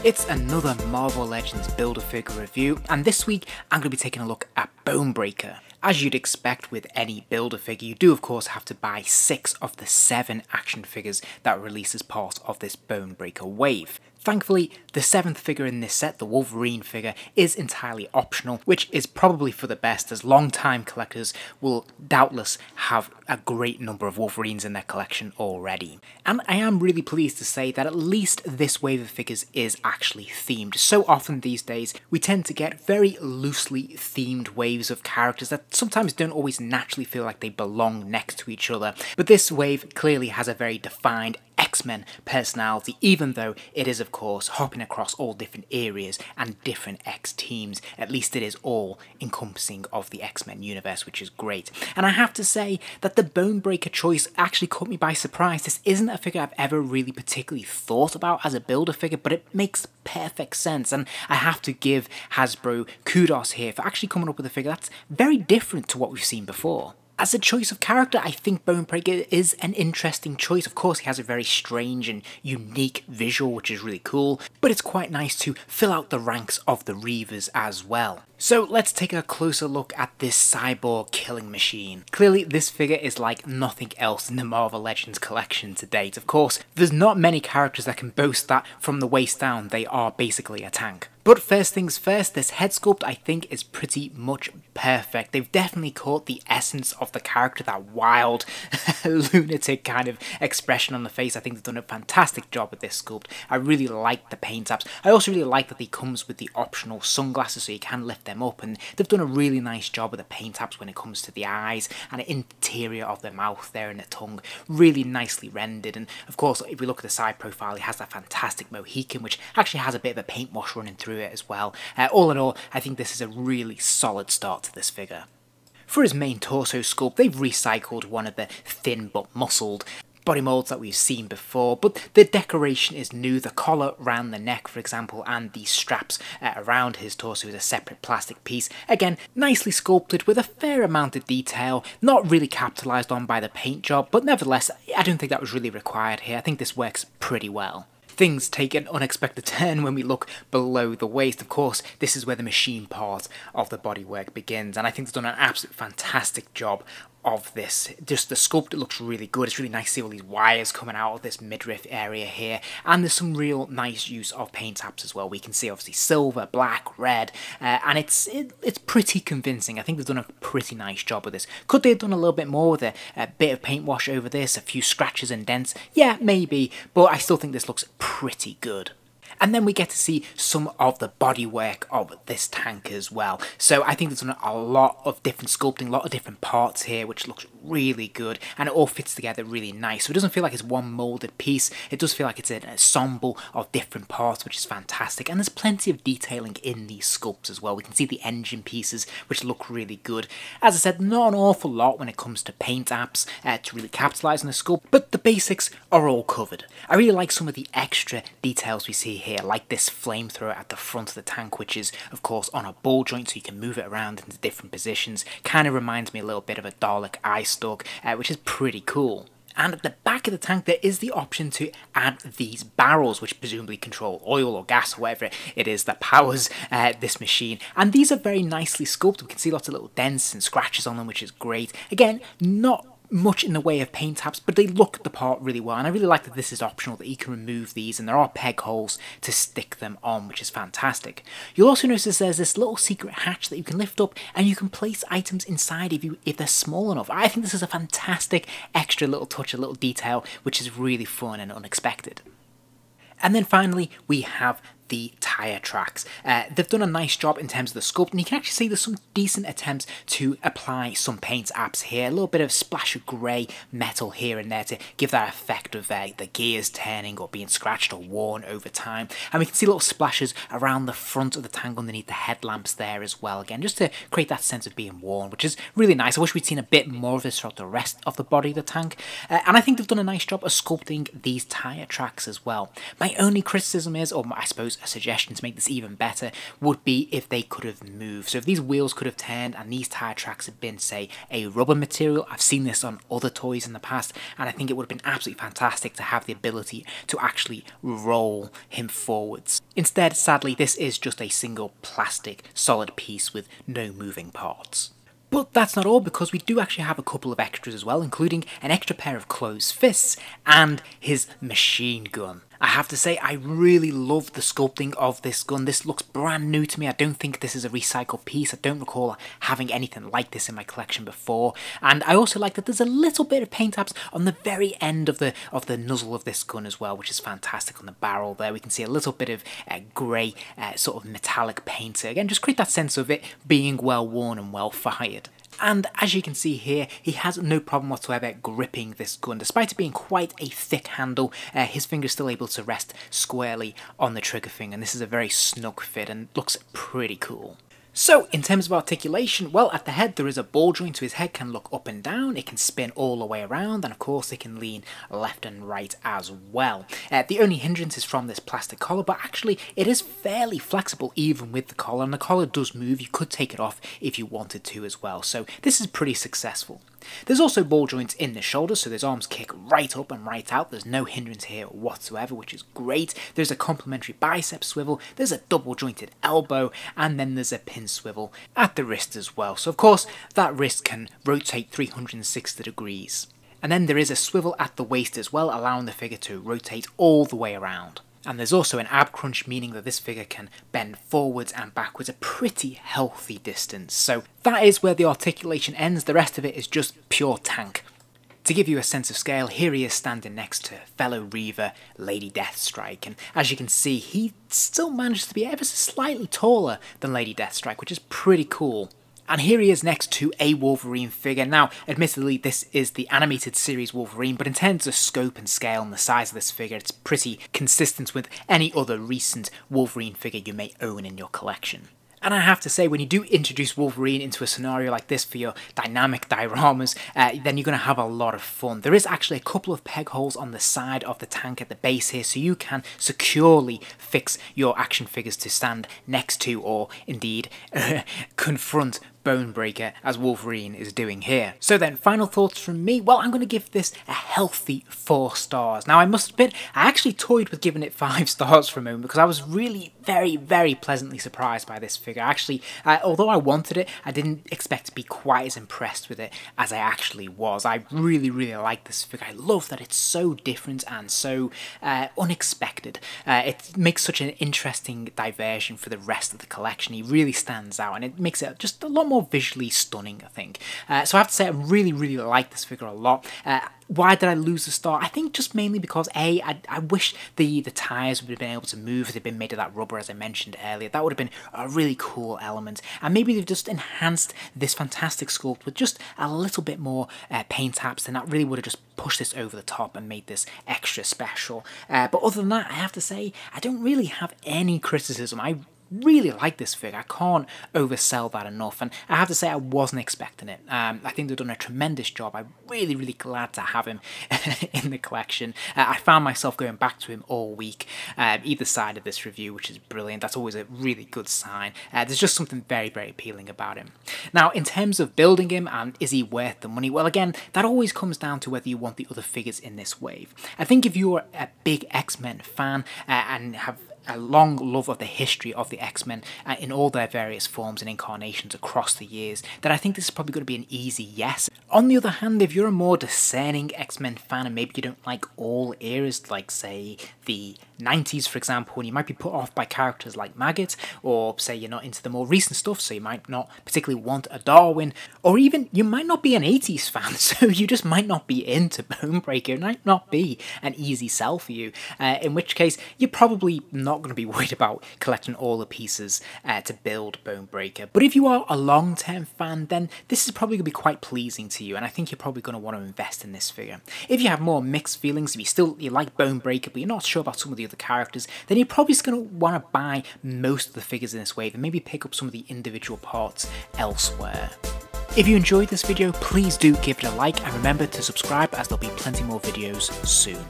It's another Marvel Legends Build-A-Figure review, and this week I'm going to be taking a look at Bonebreaker. As you'd expect with any Build-A-Figure, you do of course have to buy 6 of the 7 action figures that release as part of this Bonebreaker wave. Thankfully, the 7th figure in this set, the Wolverine figure, is entirely optional, which is probably for the best, as long-time collectors will doubtless have a great number of Wolverines in their collection already. And I am really pleased to say that at least this wave of figures is actually themed. So often these days, we tend to get very loosely themed waves of characters that sometimes don't always naturally feel like they belong next to each other, but this wave clearly has a very defined X-Men personality, even though it is of course hopping across all different areas and different X-teams. At least it is all encompassing of the X-Men universe, which is great. And I have to say that the Bonebreaker choice actually caught me by surprise. This isn't a figure I've ever really particularly thought about as a Build-A-Figure, but it makes perfect sense, and I have to give Hasbro kudos here for actually coming up with a figure that's very different to what we've seen before. As a choice of character, I think Bonebreaker is an interesting choice. Of course, he has a very strange and unique visual, which is really cool, but it's quite nice to fill out the ranks of the Reavers as well. So let's take a closer look at this cyborg killing machine. Clearly, this figure is like nothing else in the Marvel Legends collection to date. Of course, there's not many characters that can boast that from the waist down they are basically a tank. But first things first, this head sculpt I think is pretty much perfect. They've definitely caught the essence of the character, that wild, lunatic kind of expression on the face. I think they've done a fantastic job with this sculpt. I really like the paint apps. I also really like that he comes with the optional sunglasses so you can lift them up, and they've done a really nice job with the paint apps when it comes to the eyes and the interior of the mouth there and the tongue. Really nicely rendered, and of course if we look at the side profile, he has that fantastic Mohican which actually has a bit of a paint wash running through it as well. All in all, I think this is a really solid start to this figure. For his main torso sculpt, they've recycled one of the thin but muscled body molds that we've seen before, but the decoration is new. The collar around the neck, for example, and the straps around his torso is a separate plastic piece. Again, nicely sculpted with a fair amount of detail, not really capitalised on by the paint job, but nevertheless, I don't think that was really required here. I think this works pretty well. Things take an unexpected turn when we look below the waist. Of course, this is where the machine part of the bodywork begins, and I think they've done an absolute fantastic job of this. Just the sculpt, it looks really good. It's really nice to see all these wires coming out of this midriff area here, and there's some real nice use of paint apps as well. We can see obviously silver, black, red, and it's pretty convincing. I think they've done a pretty nice job with this. Could they have done a little bit more with a bit of paint wash over this, a few scratches and dents? Yeah, maybe, but I still think this looks pretty good. And then we get to see some of the bodywork of this tank as well. So I think there's a lot of different sculpting, a lot of different parts here, which looks really good, and it all fits together really nice. So it doesn't feel like it's one moulded piece, it does feel like it's an ensemble of different parts, which is fantastic. And there's plenty of detailing in these sculpts as well. We can see the engine pieces, which look really good. As I said, not an awful lot when it comes to paint apps to really capitalise on the sculpt, but the basics are all covered. I really like some of the extra details we see here, like this flamethrower at the front of the tank, which is of course on a ball joint so you can move it around into different positions. Kind of reminds me a little bit of a Dalek eye stalk, which is pretty cool. And at the back of the tank there is the option to add these barrels, which presumably control oil or gas or whatever it is that powers this machine. And these are very nicely sculpted. We can see lots of little dents and scratches on them, which is great. Again, not much in the way of paint apps, but they look the part really well, and I really like that this is optional, that you can remove these, and there are peg holes to stick them on, which is fantastic. You'll also notice there's this little secret hatch that you can lift up, and you can place items inside if they're small enough. I think this is a fantastic extra little touch, a little detail, which is really fun and unexpected. And then finally, we have the tyre tracks. They've done a nice job in terms of the sculpt, and you can actually see there's some decent attempts to apply some paint apps here. A little bit of splash of grey metal here and there to give that effect of the gears turning or being scratched or worn over time. And we can see little splashes around the front of the tank underneath the headlamps there as well, again, just to create that sense of being worn, which is really nice. I wish we'd seen a bit more of this throughout the rest of the body of the tank. And I think they've done a nice job of sculpting these tyre tracks as well. My only criticism is, or I suppose suppose a suggestion to make this even better would be if they could have moved. So if these wheels could have turned and these tyre tracks had been, say, a rubber material, I've seen this on other toys in the past, and I think it would have been absolutely fantastic to have the ability to actually roll him forwards. Instead, sadly, this is just a single plastic solid piece with no moving parts. But that's not all, because we do actually have a couple of extras as well, including an extra pair of closed fists and his machine gun. I have to say, I really love the sculpting of this gun. This looks brand new to me. I don't think this is a recycled piece. I don't recall having anything like this in my collection before. And I also like that there's a little bit of paint apps on the very end of the nozzle of this gun as well, which is fantastic. On the barrel there, we can see a little bit of grey sort of metallic paint. Again, just create that sense of it being well worn and well fired. And as you can see here, he has no problem whatsoever gripping this gun. Despite it being quite a thick handle, his finger is still able to rest squarely on the trigger finger, and this is a very snug fit and looks pretty cool. So, in terms of articulation, well, at the head there is a ball joint, so his head can look up and down, it can spin all the way around, and of course it can lean left and right as well. The only hindrance is from this plastic collar, but actually it is fairly flexible even with the collar, and the collar does move. You could take it off if you wanted to as well, so this is pretty successful. There's also ball joints in the shoulders, so his arms kick right up and right out. There's no hindrance here whatsoever, which is great. There's a complementary bicep swivel, there's a double jointed elbow, and then there's a pin swivel at the wrist as well. So of course that wrist can rotate 360 degrees. And then there is a swivel at the waist as well, allowing the figure to rotate all the way around. And there's also an ab crunch, meaning that this figure can bend forwards and backwards a pretty healthy distance. So that is where the articulation ends. The rest of it is just pure tank. To give you a sense of scale, here he is standing next to fellow Reaver Lady Deathstrike, and as you can see, he still manages to be ever so slightly taller than Lady Deathstrike, which is pretty cool. And here he is next to a Wolverine figure. Now, admittedly, this is the animated series Wolverine, but in terms of scope and scale and the size of this figure, it's pretty consistent with any other recent Wolverine figure you may own in your collection. And I have to say, when you do introduce Wolverine into a scenario like this for your dynamic dioramas, then you're going to have a lot of fun. There is actually a couple of peg holes on the side of the tank at the base here, so you can securely fix your action figures to stand next to, or indeed confront Bonebreaker, as Wolverine is doing here. So then, final thoughts from me. Well, I'm going to give this a healthy 4 stars. Now, I must admit, I actually toyed with giving it 5 stars for a moment, because I was really very pleasantly surprised by this figure. Actually, although I wanted it, I didn't expect to be quite as impressed with it as I actually was. I really like this figure. I love that it's so different and so unexpected. It makes such an interesting diversion for the rest of the collection. He really stands out, and it makes it just a lot more visually stunning, I think. So I have to say, I really like this figure a lot. Why did I lose the star? I think just mainly because I wish the tyres would have been able to move if they'd been made of that rubber, as I mentioned earlier. That would have been a really cool element, and maybe they've just enhanced this fantastic sculpt with just a little bit more paint apps, and that really would have just pushed this over the top and made this extra special. But other than that, I have to say, I don't really have any criticism. I really like this figure. I can't oversell that enough, and I have to say I wasn't expecting it. I think they've done a tremendous job. I'm really glad to have him in the collection. I found myself going back to him all week, either side of this review, which is brilliant. That's always a really good sign. There's just something very appealing about him. Now, in terms of building him and is he worth the money, well, again, that always comes down to whether you want the other figures in this wave. I think if you're a big X-Men fan and have a long love of the history of the X-Men in all their various forms and incarnations across the years, then I think this is probably going to be an easy yes. On the other hand, if you're a more discerning X-Men fan and maybe you don't like all eras, like say the 90s for example, and you might be put off by characters like Maggot, or say you're not into the more recent stuff, so you might not particularly want a Darwin, or even you might not be an 80s fan, so you just might not be into Bonebreaker. It might not be an easy sell for you, in which case you're probably not going to be worried about collecting all the pieces to build Bonebreaker. But if you are a long-term fan, then this is probably going to be quite pleasing to you, and I think you're probably going to want to invest in this figure. If you have more mixed feelings, if you like Bonebreaker but you're not sure about some of the other characters, then you're probably just going to want to buy most of the figures in this wave and maybe pick up some of the individual parts elsewhere. If you enjoyed this video, please do give it a like, and remember to subscribe, as there'll be plenty more videos soon.